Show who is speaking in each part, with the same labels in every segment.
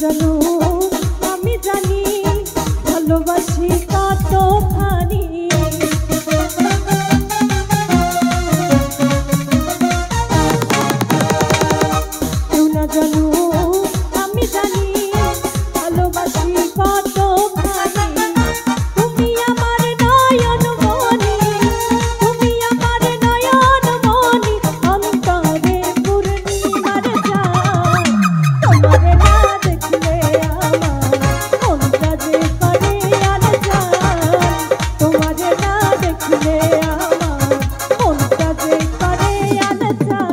Speaker 1: জানো আমি জানি ভালোবাসি কতখানি কেউ না জানো আমি জানি ভালোবাসি কতখানি তুমি আমার নয়ন মনি তুমি আমার নয়ন মনি অন্তরে পূর্ণিমার চাঁদ তোমারে না দেখলে আমার মনটা যে করে আনজান তোমারে না দেখলে আমার মনটা যে করে আনজান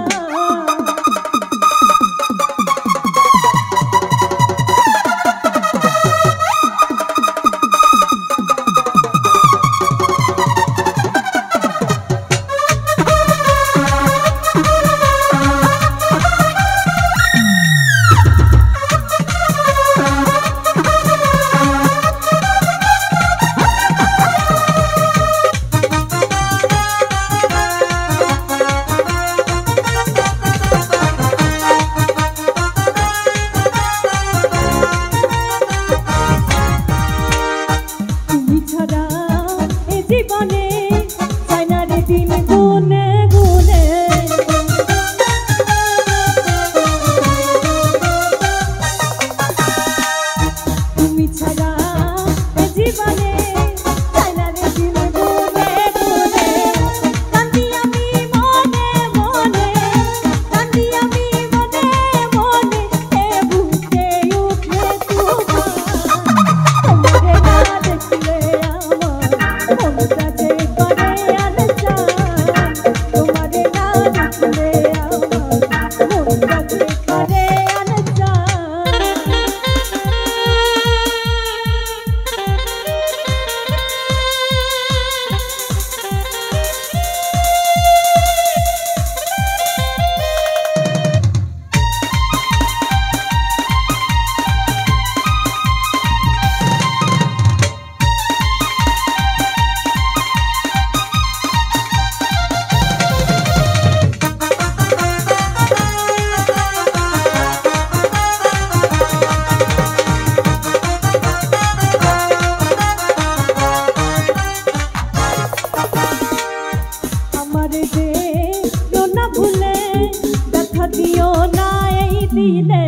Speaker 1: জীবনে চাইনারে দিন গুনে গুনে তুমি ছাড়া জীবনে চাইনারে দিন গুনে গুনে কান্দি আমি মনে মনে কান্দি আমি মনে মনে এ বুকে উঠে তোমারে না দেখলে মনটা যে করে আনজান তোমারে না দেখলে আমার মনটা যে করে আনজান আমারে যে না ভুলে দেখা দিও না এই দিনে